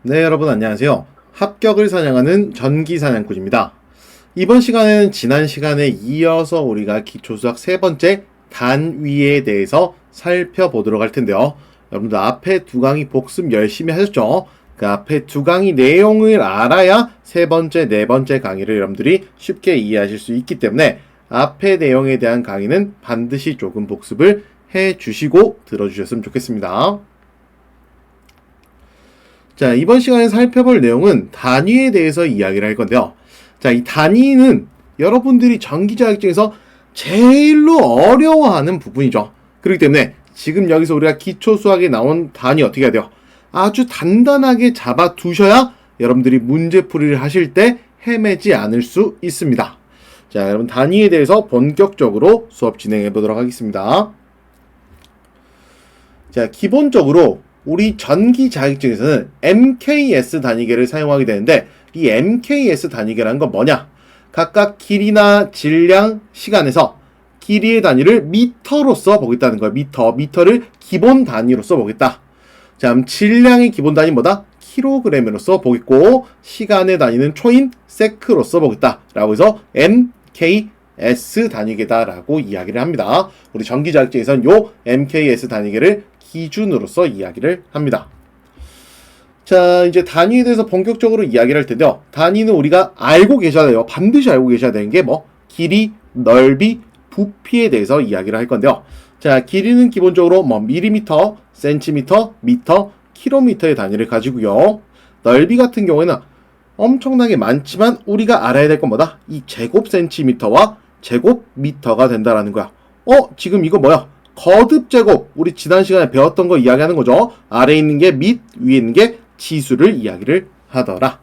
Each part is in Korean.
네, 여러분 안녕하세요. 합격을 사냥하는 전기 사냥꾼입니다. 이번 시간에는 지난 시간에 이어서 우리가 기초수학 세 번째 단위에 대해서 살펴보도록 할 텐데요. 여러분들 앞에 두 강의 복습 열심히 하셨죠? 그 앞에 두 강의 내용을 알아야 세 번째, 네 번째 강의를 여러분들이 쉽게 이해하실 수 있기 때문에 앞에 내용에 대한 강의는 반드시 조금 복습을 해 주시고 들어주셨으면 좋겠습니다. 자, 이번 시간에 살펴볼 내용은 단위에 대해서 이야기를 할 건데요. 자, 이 단위는 여러분들이 전기 자격증에서 제일로 어려워하는 부분이죠. 그렇기 때문에 지금 여기서 우리가 기초 수학에 나온 단위 어떻게 해야 돼요? 아주 단단하게 잡아 두셔야 여러분들이 문제풀이를 하실 때 헤매지 않을 수 있습니다. 자, 여러분 단위에 대해서 본격적으로 수업 진행해 보도록 하겠습니다. 자, 기본적으로 우리 전기 자격증에서는 MKS 단위계를 사용하게 되는데 이 MKS 단위계라는 건 뭐냐? 각각 길이나 질량, 시간에서 길이의 단위를 미터로서 보겠다는 거예요. 미터를 기본 단위로 써보겠다. 자, 그럼 질량의 기본 단위 뭐다? 킬로그램으로서 보겠고 시간의 단위는 초인 세크로 써보겠다. 라고 해서 MKS 단위계다라고 이야기를 합니다. 우리 전기 자격증에서는 요 MKS 단위계를 기준으로서 이야기를 합니다. 자, 이제 단위에 대해서 본격적으로 이야기를 할 텐데요. 단위는 우리가 알고 계셔야 돼요. 반드시 알고 계셔야 되는 게 길이, 넓이, 부피에 대해서 이야기를 할 건데요. 자, 길이는 기본적으로 밀리미터, 센티미터, 미터, 킬로미터의 단위를 가지고요. 넓이 같은 경우에는 엄청나게 많지만 우리가 알아야 될 건 뭐다? 이 제곱 센티미터와 제곱 미터가 된다라는 거야. 지금 이거 뭐야? 거듭 제곱, 우리 지난 시간에 배웠던 거 이야기하는 거죠. 아래에 있는 게 밑, 위에 있는 게 지수를 이야기를 하더라.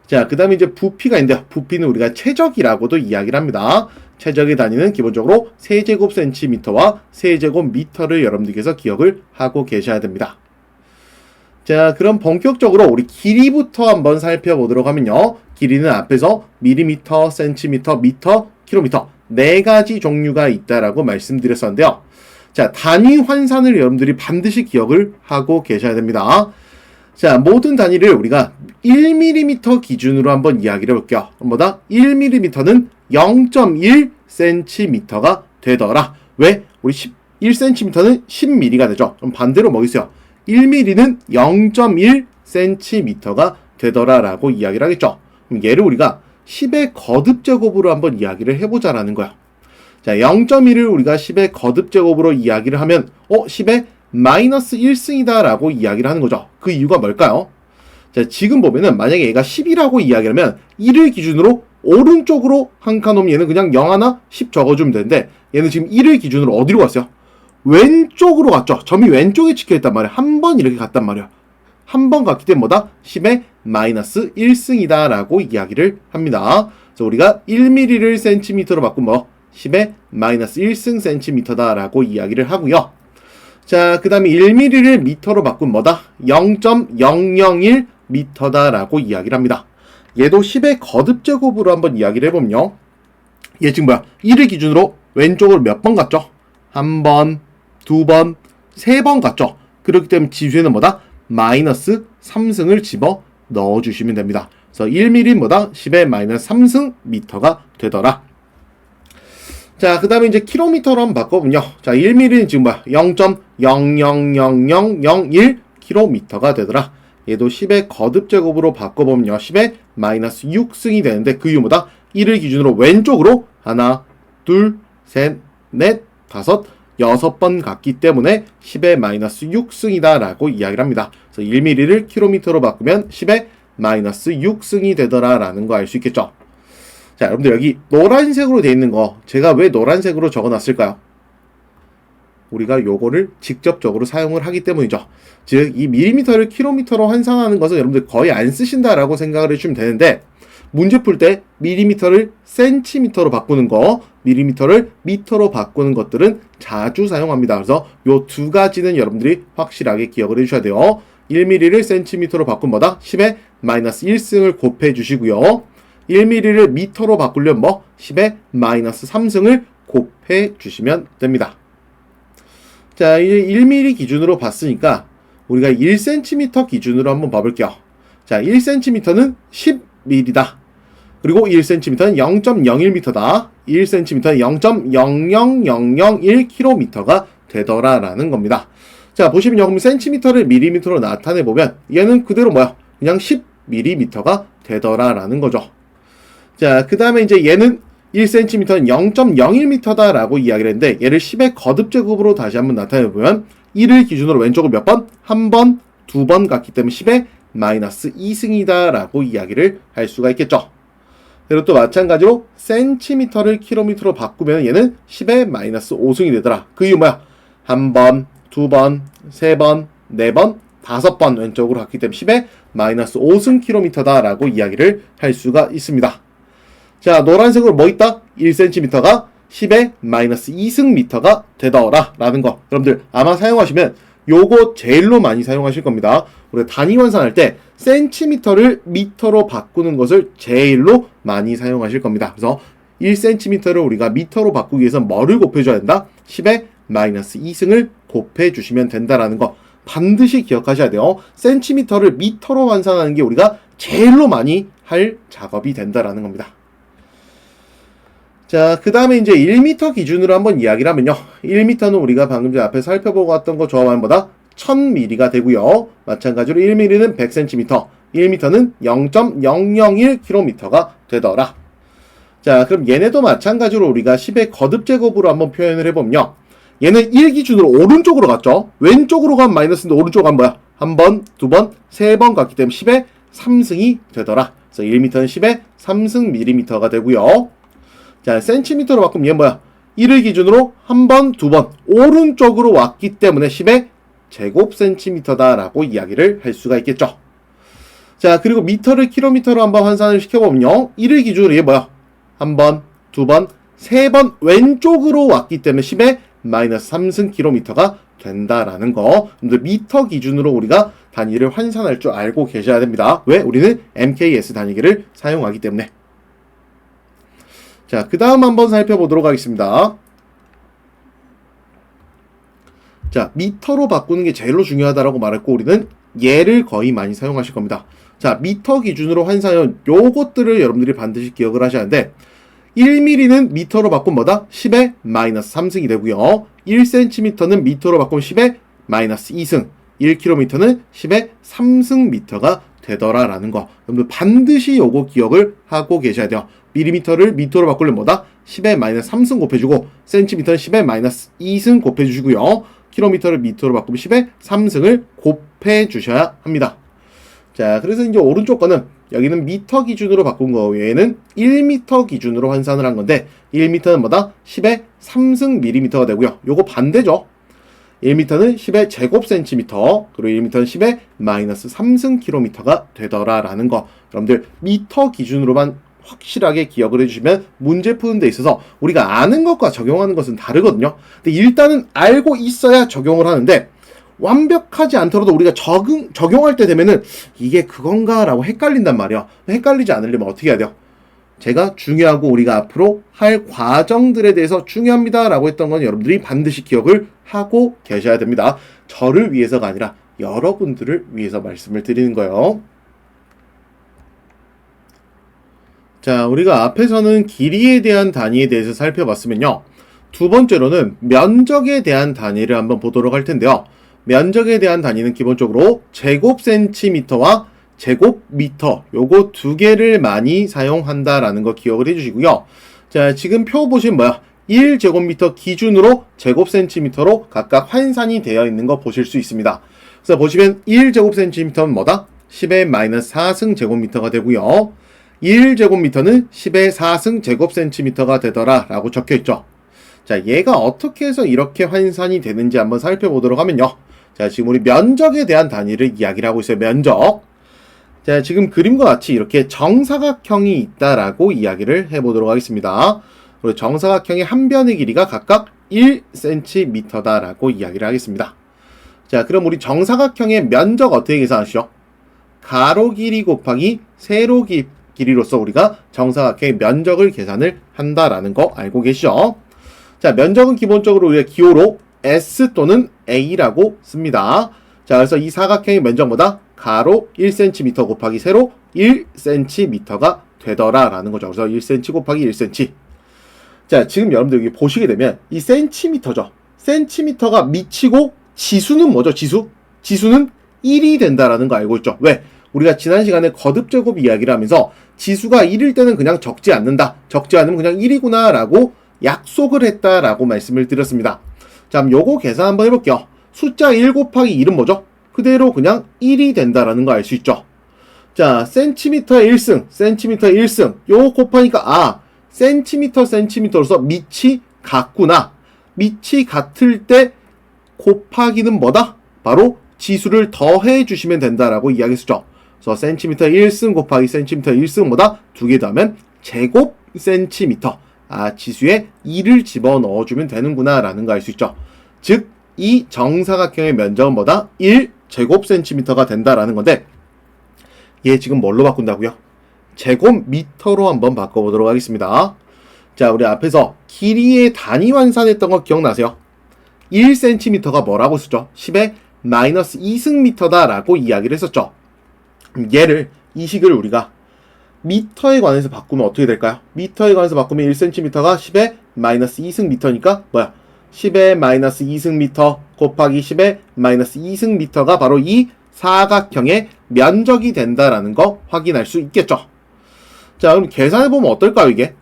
자, 그 다음에 이제 부피가 있는데 부피는 우리가 최적이라고도 이야기를 합니다. 최적의 단위는 기본적으로 세제곱 센티미터와 세제곱 미터를 여러분들께서 기억을 하고 계셔야 됩니다. 자, 그럼 본격적으로 우리 길이부터 한번 살펴보도록 하면요. 길이는 앞에서 밀리미터, 센티미터, 미터, 킬로미터 네 가지 종류가 있다라고 말씀드렸었는데요. 자, 단위 환산을 여러분들이 반드시 기억을 하고 계셔야 됩니다. 자, 모든 단위를 우리가 1mm 기준으로 한번 이야기를 해볼게요. 뭐다? 1mm는 0.1cm가 되더라. 왜? 우리 1cm는 10mm가 되죠. 그럼 반대로 뭐 있어요? 1mm는 0.1cm가 되더라라고 이야기를 하겠죠. 그럼 얘를 우리가 10의 거듭제곱으로 한번 이야기를 해보자라는 거야. 자, 0.1을 우리가 10의 거듭제곱으로 이야기를 하면 10의 마이너스 1승이다 라고 이야기를 하는 거죠. 그 이유가 뭘까요? 자, 지금 보면은 만약에 얘가 10이라고 이야기하면 1을 기준으로 오른쪽으로 한 칸 오면 얘는 그냥 0 하나 10 적어주면 되는데 얘는 지금 1을 기준으로 어디로 갔어요? 왼쪽으로 갔죠. 점이 왼쪽에 찍혀있단 말이야. 한 번 이렇게 갔단 말이야. 한 번 갔기 때문에 뭐다? 10의 마이너스 1승이다 라고 이야기를 합니다. 그래서 우리가 1mm를 센티미터로 바꾸면 10의 마이너스 1승 센티미터다 라고 이야기를 하고요. 자, 그 다음에 1mm를 미터로 바꾸면 뭐다? 0.001 미터다 라고 이야기를 합니다. 얘도 10의 거듭제곱으로 한번 이야기를 해보면요. 얘 지금 뭐야? 1을 기준으로 왼쪽으로 몇 번 갔죠? 한 번, 두 번, 세 번 갔죠? 그렇기 때문에 지수에는 뭐다? 마이너스 3승을 집어 넣어주시면 됩니다. 그래서 1mm는 뭐다? 10의 마이너스 3승 미터가 되더라. 자, 그 다음에 이제 킬로미터로 한번 바꿔보면요. 자, 1mm는 지금 뭐야? 0.000001 킬로미터가 되더라. 얘도 10의 거듭제곱으로 바꿔보면요. 10의 마이너스 6승이 되는데 그 이유 뭐다? 1을 기준으로 왼쪽으로 하나, 둘, 셋, 넷, 다섯, 6번 갔기 때문에 10의 마이너스 6승이다 라고 이야기를 합니다. 그래서 1mm를 킬로미터로 바꾸면 10의 마이너스 6승이 되더라 라는 거 알 수 있겠죠. 자, 여러분들 여기 노란색으로 되어 있는 거 제가 왜 노란색으로 적어놨을까요? 우리가 요거를 직접적으로 사용을 하기 때문이죠. 즉, 이 밀리미터를 킬로미터로 환산하는 것은 여러분들 거의 안 쓰신다라고 생각을 해주시면 되는데 문제 풀 때 밀리미터를 센티미터로 바꾸는 거, 밀리미터를 미터로 바꾸는 것들은 자주 사용합니다. 그래서 요 두 가지는 여러분들이 확실하게 기억을 해주셔야 돼요. 1mm를 센티미터로 바꾸면 뭐다? 10의 마이너스 1승을 곱해 주시고요. 1mm를 미터로 바꾸려면 10의 마이너스 3승을 곱해 주시면 됩니다. 자, 이제 1mm 기준으로 봤으니까 우리가 1cm 기준으로 한번 봐볼게요. 자, 1cm는 10mm다. 그리고 1cm는 0.01m다. 1cm는 0.00001km가 되더라라는 겁니다. 자, 보시면 여기 cm를 mm로 나타내보면 얘는 그대로 뭐야? 그냥 10mm가 되더라라는 거죠. 자, 그 다음에 이제 얘는 1cm는 0.01m다 라고 이야기를 했는데 얘를 10의 거듭제곱으로 다시 한번 나타내보면 1을 기준으로 왼쪽을 몇 번? 한 번, 두 번 갔기 때문에 10의 마이너스 2승이다 라고 이야기를 할 수가 있겠죠. 그리고 또 마찬가지로 cm를 km로 바꾸면 얘는 10의 마이너스 5승이 되더라. 그 이유 뭐야? 한 번, 두 번, 세 번, 네 번, 다섯 번 왼쪽으로 갔기 때문에 10의 마이너스 5승 km다 라고 이야기를 할 수가 있습니다. 자, 노란색으로 뭐 있다? 1cm가 10의 마이너스 2승 미터가 되더라 라는 거. 여러분들 아마 사용하시면 요거 제일로 많이 사용하실 겁니다. 우리가 단위 환산할 때 cm를 미터로 바꾸는 것을 제일로 많이 사용하실 겁니다. 그래서 1cm를 우리가 미터로 바꾸기 위해서 뭐를 곱해줘야 된다? 10의 마이너스 2승을 곱해주시면 된다라는 거 반드시 기억하셔야 돼요. cm를 미터로 환산하는 게 우리가 제일로 많이 할 작업이 된다라는 겁니다. 자, 그 다음에 이제 1m 기준으로 한번 이야기를 하면요. 1m는 우리가 방금 전에 앞에 살펴보고 왔던 거 저와는 보다 1000mm가 되고요. 마찬가지로 1mm는 100cm, 1m는 0.001km가 되더라. 자, 그럼 얘네도 마찬가지로 우리가 10의 거듭제곱으로 한번 표현을 해보면요. 얘는 1 기준으로 오른쪽으로 갔죠. 왼쪽으로 가면 마이너스인데 오른쪽으로 가면 뭐야? 한 번, 두 번, 세 번 갔기 때문에 10의 3승이 되더라. 그래서 1m는 10의 3승 mm가 되고요. 자, 센티미터로 바꾸면 얘는 뭐야? 1을 기준으로 한 번, 두 번 오른쪽으로 왔기 때문에 10의 제곱 센티미터다 라고 이야기를 할 수가 있겠죠. 자, 그리고 미터를 킬로미터로 한번 환산을 시켜보면요. 1을 기준으로 얘 뭐야? 한 번, 두 번, 세 번 왼쪽으로 왔기 때문에 10의 마이너스 3승 킬로미터가 된다라는 거. 근데 미터 기준으로 우리가 단위를 환산할 줄 알고 계셔야 됩니다. 왜? 우리는 MKS 단위계를 사용하기 때문에. 자, 그 다음 한번 살펴보도록 하겠습니다. 자, 미터로 바꾸는 게 제일로 중요하다라고 말했고 우리는 얘를 거의 많이 사용하실 겁니다. 자, 미터 기준으로 환산은 요것들을 여러분들이 반드시 기억을 하셔야 하는데 1mm는 미터로 바꾸면 뭐다? 10의 마이너스 3승이 되고요. 1cm는 미터로 바꾸면 10의 마이너스 2승, 1km는 10의 3승 미터가 되더라라는 거. 여러분들 반드시 요거 기억을 하고 계셔야 돼요. 밀리미터를 미터로 바꾸려면 뭐다? 10의 마이너스 3승 곱해주고 센티미터는 10의 마이너스 2승 곱해주시고요. 킬로미터를 미터로 바꾸면 10의 3승을 곱해주셔야 합니다. 자, 그래서 이제 오른쪽 거는 여기는 미터 기준으로 바꾼 거 외에는 1m 기준으로 환산을 한 건데 1m는 뭐다? 10의 3승 밀리미터가 되고요. 요거 반대죠. 1m는 10의 제곱 센티미터, 그리고 1m는 10의 마이너스 3승 킬로미터가 되더라라는 거. 여러분들 미터 기준으로만 확실하게 기억을 해주시면 문제 푸는 데 있어서 우리가 아는 것과 적용하는 것은 다르거든요. 근데 일단은 알고 있어야 적용을 하는데 완벽하지 않더라도 우리가 적용할 때 되면은 이게 그건가 라고 헷갈린단 말이야. 헷갈리지 않으려면 어떻게 해야 돼요? 제가 중요하고 우리가 앞으로 할 과정들에 대해서 중요합니다 라고 했던 건 여러분들이 반드시 기억을 하고 계셔야 됩니다. 저를 위해서가 아니라 여러분들을 위해서 말씀을 드리는 거예요. 자, 우리가 앞에서는 길이에 대한 단위에 대해서 살펴봤으면요. 두 번째로는 면적에 대한 단위를 한번 보도록 할 텐데요. 면적에 대한 단위는 기본적으로 제곱센티미터와 제곱미터 요거 두 개를 많이 사용한다라는 거 기억을 해주시고요. 자, 지금 표 보시면 뭐야? 1제곱미터 기준으로 제곱센티미터로 각각 환산이 되어 있는 거 보실 수 있습니다. 그래서 보시면 1제곱센티미터는 뭐다? 10의 마이너스 4승 제곱미터가 되고요. 1제곱미터는 10의 4승 제곱센티미터가 되더라 라고 적혀있죠. 자, 얘가 어떻게 해서 이렇게 환산이 되는지 한번 살펴보도록 하면요. 자, 지금 우리 면적에 대한 단위를 이야기를 하고 있어요. 면적. 자, 지금 그림과 같이 이렇게 정사각형이 있다라고 이야기를 해보도록 하겠습니다. 그리고 정사각형의 한 변의 길이가 각각 1cm다라고 이야기를 하겠습니다. 자, 그럼 우리 정사각형의 면적 어떻게 계산하시죠? 가로 길이 곱하기 세로 길이로서 우리가 정사각형의 면적을 계산을 한다라는 거 알고 계시죠? 자, 면적은 기본적으로 우리가 기호로 S 또는 A라고 씁니다. 자, 그래서 이 사각형의 면적보다 가로 1cm 곱하기 세로 1cm가 되더라 라는 거죠. 그래서 1cm 곱하기 1cm. 자, 지금 여러분들 여기 보시게 되면 이 센티미터죠. 센티미터가 미치고 지수는 뭐죠? 지수는 1이 된다라는 거 알고 있죠? 왜? 우리가 지난 시간에 거듭제곱 이야기를 하면서 지수가 1일 때는 그냥 적지 않는다. 적지 않으면 그냥 1이구나 라고 약속을 했다라고 말씀을 드렸습니다. 자, 그럼 요거 계산 한번 해볼게요. 숫자 1 곱하기 1은 뭐죠? 그대로 그냥 1이 된다라는 거 알 수 있죠. 자, 센티미터의 1승. 요거 곱하니까, 센티미터로서 밑이 같구나. 밑이 같을 때 곱하기는 뭐다? 바로 지수를 더해 주시면 된다라고 이야기했었죠. 그래서 센티미터 1승 곱하기 센티미터 1승 뭐다? 두 개 더하면 제곱 센티미터. 지수에 2를 집어넣어 주면 되는구나 라는 거 알 수 있죠. 즉, 이 정사각형의 면적은 뭐다? 1 제곱 센티미터가 된다라는 건데, 얘 지금 뭘로 바꾼다고요? 제곱미터로 한번 바꿔보도록 하겠습니다. 자, 우리 앞에서 길이의 단위 환산했던 거 기억나세요? 1cm가 뭐라고 쓰죠? 10의 마이너스 2승미터다 라고 이야기를 했었죠. 얘를, 이 식을 우리가 미터에 관해서 바꾸면 어떻게 될까요? 미터에 관해서 바꾸면 1cm가 10의 마이너스 2승미터니까 뭐야? 10의 마이너스 2승미터 곱하기 10의 마이너스 2승미터가 바로 이 사각형의 면적이 된다라는 거 확인할 수 있겠죠. 자, 그럼 계산해보면 어떨까요, 이게?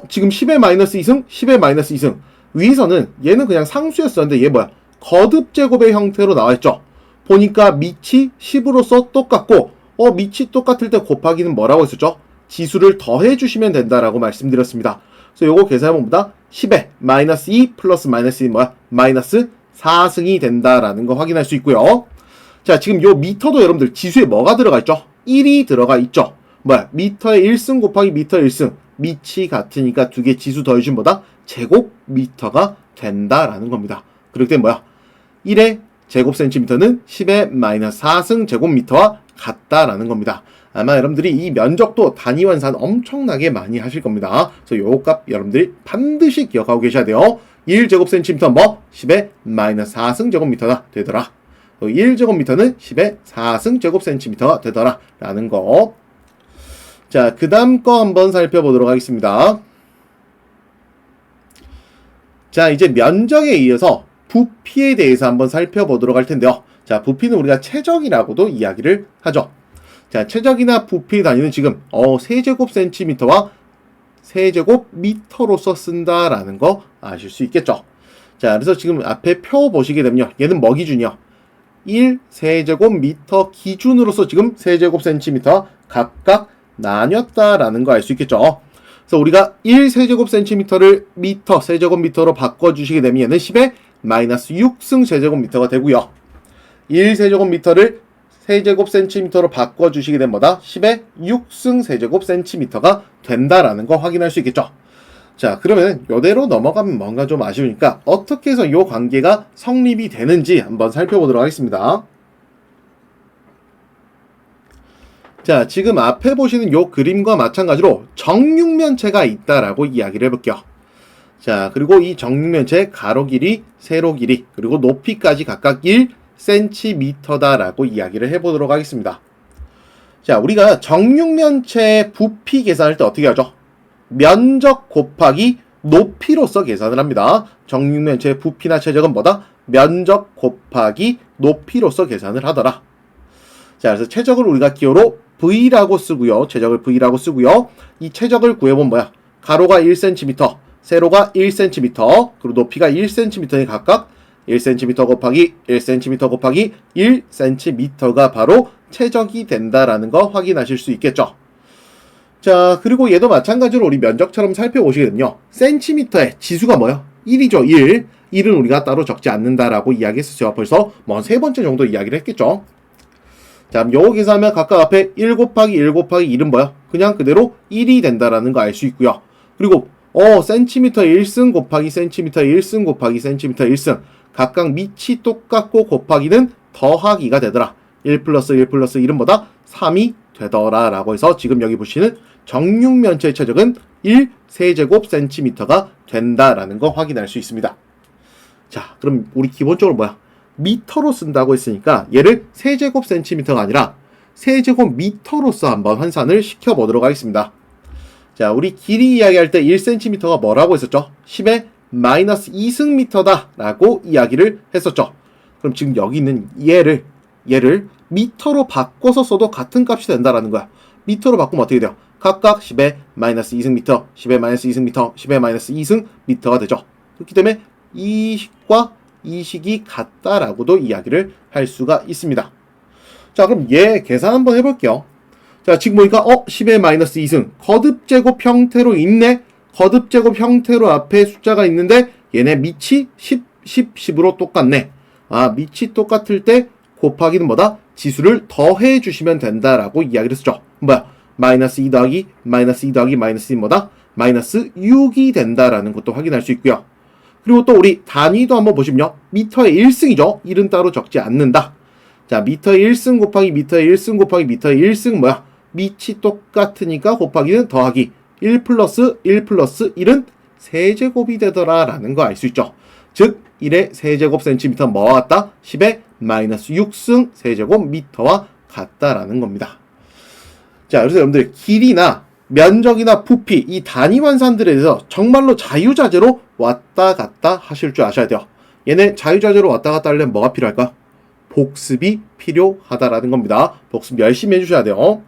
지금 10의 마이너스 2승, 10의 마이너스 2승. 위에서는 얘는 그냥 상수였었는데 얘 뭐야? 거듭제곱의 형태로 나와있죠. 보니까 밑이 10으로서 똑같고, 밑이 똑같을 때 곱하기는 뭐라고 했었죠? 지수를 더해주시면 된다라고 말씀드렸습니다. 그래서 요거 계산해보면 뭐다? 10의 마이너스 2 플러스 마이너스 2 뭐야? 마이너스 4승이 된다라는 거 확인할 수 있고요. 자, 지금 요 미터도 여러분들 지수에 뭐가 들어가 있죠? 1이 들어가 있죠. 뭐야? 미터의 1승 곱하기 미터의 1승. 밑이 같으니까 두 개 지수 더해주면 뭐다? 제곱미터가 된다라는 겁니다. 그렇기 때문에 뭐야? 1의 제곱센티미터는 10의 마이너스 4승 제곱미터와 같다라는 겁니다. 아마 여러분들이 이 면적도 단위 환산 엄청나게 많이 하실 겁니다. 그래서 요 값 여러분들이 반드시 기억하고 계셔야 돼요. 1제곱센티미터 뭐? 10의 마이너스 4승 제곱미터가 되더라. 1제곱미터는 10의 4승 제곱센티미터가 되더라 라는 거. 자, 그 다음 거 한번 살펴보도록 하겠습니다. 자, 이제 면적에 이어서 부피에 대해서 한번 살펴보도록 할 텐데요. 자, 부피는 우리가 최적이라고도 이야기를 하죠. 자, 최적이나 부피 단위는 지금 세제곱센티미터와 세제곱미터로서 쓴다라는 거 아실 수 있겠죠. 자, 그래서 지금 앞에 표 보시게 되면요. 얘는 뭐 기준이요? 1세제곱미터 기준으로서 지금 세제곱센티미터 각각 나뉘었다라는 거 알 수 있겠죠. 그래서 우리가 1세제곱센티미터를 미터, 세제곱미터로 바꿔주시게 되면 얘는 10의 마이너스 6승 세제곱미터가 되고요. 1세제곱미터를 세제곱센티미터로 바꿔주시게 되면 뭐다? 10의 6승 세제곱센티미터가 된다라는 거 확인할 수 있겠죠. 자, 그러면 이대로 넘어가면 뭔가 좀 아쉬우니까 어떻게 해서 이 관계가 성립이 되는지 한번 살펴보도록 하겠습니다. 자, 지금 앞에 보시는 이 그림과 마찬가지로 정육면체가 있다라고 이야기를 해볼게요. 자, 그리고 이 정육면체 가로 길이, 세로 길이, 그리고 높이까지 각각 1cm다라고 이야기를 해보도록 하겠습니다. 자, 우리가 정육면체 부피 계산할 때 어떻게 하죠? 면적 곱하기 높이로서 계산을 합니다. 정육면체 부피나 최적은 뭐다? 면적 곱하기 높이로서 계산을 하더라. 자, 그래서 최적을 우리가 기호로 V라고 쓰고요. 최적을 V라고 쓰고요. 이 최적을 구해보면 뭐야? 가로가 1cm, 세로가 1cm, 그리고 높이가 1cm에 각각 1cm 곱하기 1cm 곱하기 1cm가 바로 최적이 된다라는 거 확인하실 수 있겠죠. 자, 그리고 얘도 마찬가지로 우리 면적처럼 살펴보시거든요. 센티미터의 지수가 뭐야? 1이죠, 1. 1은 우리가 따로 적지 않는다라고 이야기했었죠. 벌써 뭐 세 번째 정도 이야기를 했겠죠. 자, 요거 계산하면 각각 앞에 1 곱하기 1 곱하기 1은 뭐야? 그냥 그대로 1이 된다라는 거 알 수 있고요. 그리고 센티미터 1승 곱하기 센티미터 1승 곱하기 센티미터 1승 각각 밑이 똑같고 곱하기는 더하기가 되더라. 1 플러스 1 플러스 1은 뭐다? 3이 되더라 라고 해서 지금 여기 보시는 정육면체의 최적은 1세제곱센티미터가 된다라는 거 확인할 수 있습니다. 자, 그럼 우리 기본적으로 뭐야? 미터로 쓴다고 했으니까 얘를 세제곱 센티미터가 아니라 세제곱 미터로서 한번 환산을 시켜보도록 하겠습니다. 자, 우리 길이 이야기할 때 1cm가 뭐라고 했었죠? 10의 마이너스 2승미터다 라고 이야기를 했었죠. 그럼 지금 여기 있는 얘를 미터로 바꿔서 써도 같은 값이 된다라는 거야. 미터로 바꾸면 어떻게 돼요? 각각 10의 마이너스 2승미터, 10의 마이너스 2승미터, 10의 마이너스 2승미터가 되죠. 그렇기 때문에 이 식과 이 식이 같다라고도 이야기를 할 수가 있습니다. 자, 그럼 얘 계산 한번 해볼게요. 자, 지금 보니까 10의 마이너스 2승 거듭제곱 형태로 있네. 거듭제곱 형태로 앞에 숫자가 있는데 얘네 밑이 10, 10, 10으로 똑같네. 아, 밑이 똑같을 때 곱하기는 뭐다? 지수를 더해 주시면 된다라고 이야기를 했었죠. 뭐야? 마이너스 2 더하기 마이너스 2 더하기 마이너스 2 뭐다? 마이너스 6이 된다라는 것도 확인할 수 있고요. 그리고 또 우리 단위도 한번 보시면요. 미터의 1승이죠. 1은 따로 적지 않는다. 자, 미터의 1승 곱하기 미터의 1승 곱하기 미터의 1승 뭐야? 밑이 똑같으니까 곱하기는 더하기 1 플러스 1 플러스 1은 세제곱이 되더라 라는 거 알 수 있죠. 즉 1의 세제곱 센티미터 뭐와 같다? 10의 마이너스 6승 세제곱 미터와 같다라는 겁니다. 자, 그래서 여러분들 길이나 면적이나 부피 이 단위 환산들에 대해서 정말로 자유자재로 왔다 갔다 하실 줄 아셔야 돼요. 얘네 자유자재로 왔다 갔다 하려면 뭐가 필요할까? 복습이 필요하다라는 겁니다. 복습 열심히 해주셔야 돼요.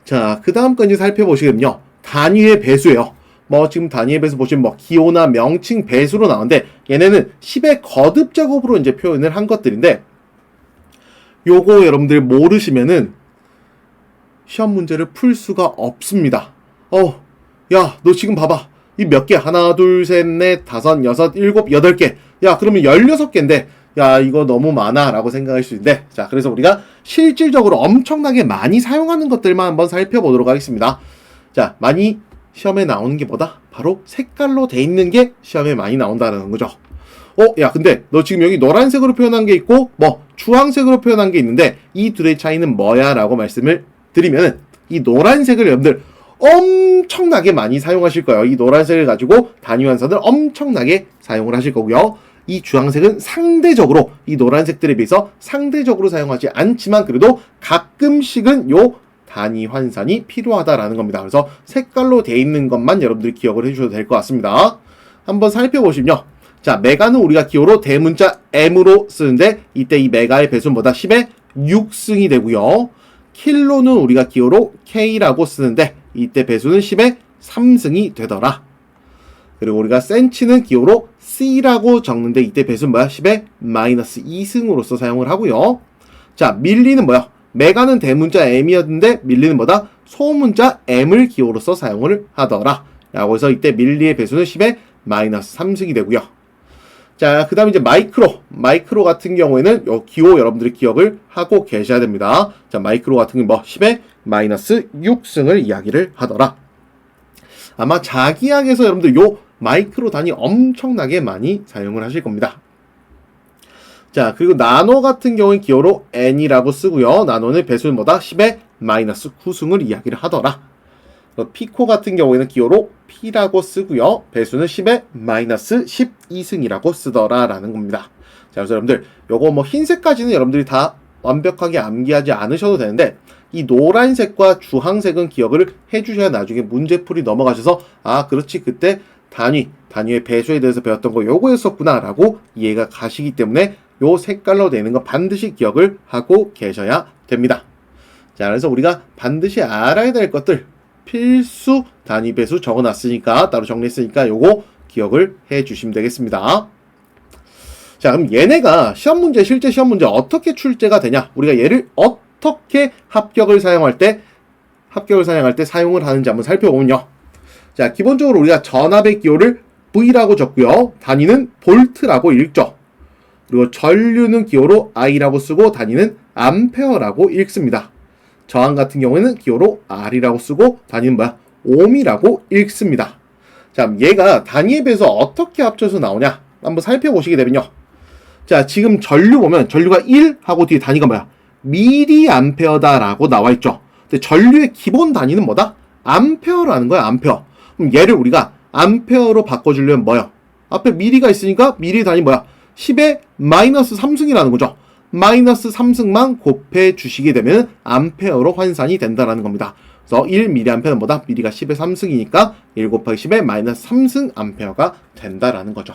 자, 그 다음 건 이제 살펴보시면요. 단위의 배수예요. 뭐 지금 단위의 배수 보시면 뭐 기호나 명칭 배수로 나오는데 얘네는 10의 거듭 제곱으로 이제 표현을 한 것들인데 요거 여러분들 모르시면은 시험 문제를 풀 수가 없습니다. 야, 너 지금 봐봐. 이 몇 개? 하나, 둘, 셋, 넷, 다섯, 여섯, 일곱, 여덟 개. 야, 그러면 16개인데 야, 이거 너무 많아 라고 생각할 수 있는데 자, 그래서 우리가 실질적으로 엄청나게 많이 사용하는 것들만 한번 살펴보도록 하겠습니다. 자, 많이 시험에 나오는 게 뭐다? 바로 색깔로 돼 있는 게 시험에 많이 나온다는 거죠. 야, 근데 너 지금 여기 노란색으로 표현한 게 있고 뭐 주황색으로 표현한 게 있는데 이 둘의 차이는 뭐야? 라고 말씀을 드리면은 이 노란색을 여러분들 엄청나게 많이 사용하실 거예요. 이 노란색을 가지고 단위 환산을 엄청나게 사용을 하실 거고요. 이 주황색은 상대적으로 이 노란색들에 비해서 상대적으로 사용하지 않지만 그래도 가끔씩은 요 단위 환산이 필요하다라는 겁니다. 그래서 색깔로 되어 있는 것만 여러분들이 기억을 해주셔도 될 것 같습니다. 한번 살펴보시면요. 자, 메가는 우리가 기호로 대문자 M으로 쓰는데 이때 이 메가의 배수는 뭐다? 10의 6승이 되고요. 킬로는 우리가 기호로 K라고 쓰는데 이때 배수는 10의 3승이 되더라. 그리고 우리가 센치는 기호로 C라고 적는데 이때 배수는 뭐야? 10의 마이너스 2승으로서 사용을 하고요. 자, 밀리는 뭐야? 메가는 대문자 M이었는데 밀리는 뭐다? 소문자 M을 기호로서 사용을 하더라. 라고 해서 이때 밀리의 배수는 10의 마이너스 3승이 되고요. 자, 그 다음에 이제 마이크로 같은 경우에는 요 기호 여러분들이 기억을 하고 계셔야 됩니다. 자, 마이크로 같은 경우 뭐 10의 마이너스 6승을 이야기를 하더라. 아마 자기학에서 여러분들 요 마이크로 단위 엄청나게 많이 사용을 하실 겁니다. 자, 그리고 나노 같은 경우는 기호로 N이라고 쓰고요. 나노는 배수는 뭐다? 10의 마이너스 9승을 이야기를 하더라. 피코 같은 경우에는 기호로 P라고 쓰고요. 배수는 10의 마이너스 12승이라고 쓰더라 라는 겁니다. 자, 그래서 여러분들 요거 뭐 흰색까지는 여러분들이 다 완벽하게 암기하지 않으셔도 되는데 이 노란색과 주황색은 기억을 해주셔야 나중에 문제풀이 넘어가셔서 아, 그렇지, 그때 단위의 배수에 대해서 배웠던 거 요거였었구나 라고 이해가 가시기 때문에 요 색깔로 되는 거 반드시 기억을 하고 계셔야 됩니다. 자, 그래서 우리가 반드시 알아야 될 것들 필수 단위 배수 적어놨으니까 따로 정리했으니까 요거 기억을 해주시면 되겠습니다. 자, 그럼 얘네가 실제 시험 문제 어떻게 출제가 되냐? 우리가 얘를 어떻게 합격을 사용할 때 사용을 하는지 한번 살펴보면요. 자, 기본적으로 우리가 전압의 기호를 V라고 적고요. 단위는 볼트라고 읽죠. 그리고 전류는 기호로 I라고 쓰고 단위는 암페어라고 읽습니다. 저항 같은 경우에는 기호로 R이라고 쓰고 단위는 뭐야? 옴이라고 읽습니다. 자, 얘가 단위에 비해서 어떻게 합쳐서 나오냐? 한번 살펴보시게 되면요. 자, 지금 전류 보면 전류가 1 하고 뒤에 단위가 뭐야? 미리암페어다라고 나와 있죠. 근데 전류의 기본 단위는 뭐다? 암페어라는 거야, 암페어. 그럼 얘를 우리가 암페어로 바꿔주려면 뭐야? 앞에 미리가 있으니까 미리 단위 뭐야? 10의 마이너스 3승이라는 거죠. 마이너스 3승만 곱해 주시게 되면 암페어로 환산이 된다라는 겁니다. 그래서 1mA는 뭐다? 미리가 10의 3승이니까 1 곱하기 10의 마이너스 3승 암페어가 된다라는 거죠.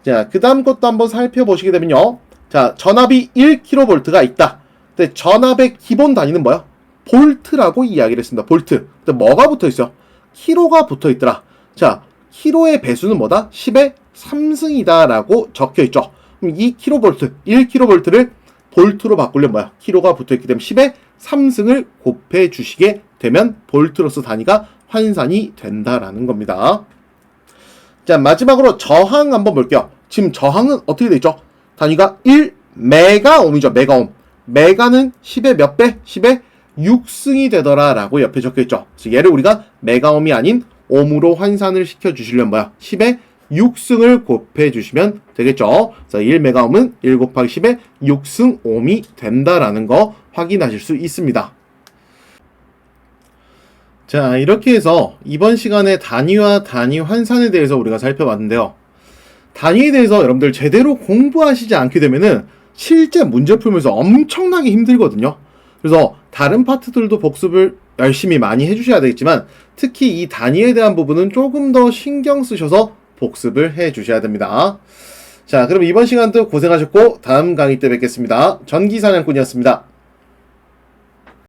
자, 그 다음 것도 한번 살펴보시게 되면요. 자, 전압이 1kV가 있다. 근데 전압의 기본 단위는 뭐야? 볼트라고 이야기를 했습니다. 볼트. 근데 뭐가 붙어 있어요? 키로가 붙어 있더라. 자, 키로의 배수는 뭐다? 10의 3승이다 라고 적혀 있죠. 그럼 이 킬로볼트, 1kV를 볼트로 바꾸려면 뭐야? 키로가 붙어 있기 때문에 10의 3승을 곱해 주시게 되면 볼트로서 단위가 환산이 된다라는 겁니다. 자, 마지막으로 저항 한번 볼게요. 지금 저항은 어떻게 되어 있죠? 단위가 1메가옴이죠. 메가옴. 메가는 10의 몇 배? 10의 6승이 되더라 라고 옆에 적혀 있죠. 그래서 얘를 우리가 메가옴이 아닌 옴으로 환산을 시켜 주시려면 뭐야? 10의 6승을 곱해 주시면 되겠죠. 그래서 1메가옴은 1 곱하기 10의 6승 옴이 된다라는 거 확인하실 수 있습니다. 자, 이렇게 해서 이번 시간에 단위와 단위 환산에 대해서 우리가 살펴봤는데요. 단위에 대해서 여러분들 제대로 공부하시지 않게 되면은 실제 문제 풀면서 엄청나게 힘들거든요. 그래서 다른 파트들도 복습을 열심히 많이 해주셔야 되겠지만 특히 이 단위에 대한 부분은 조금 더 신경 쓰셔서 복습을 해주셔야 됩니다. 자, 그럼 이번 시간도 고생하셨고 다음 강의 때 뵙겠습니다. 전기사냥꾼이었습니다.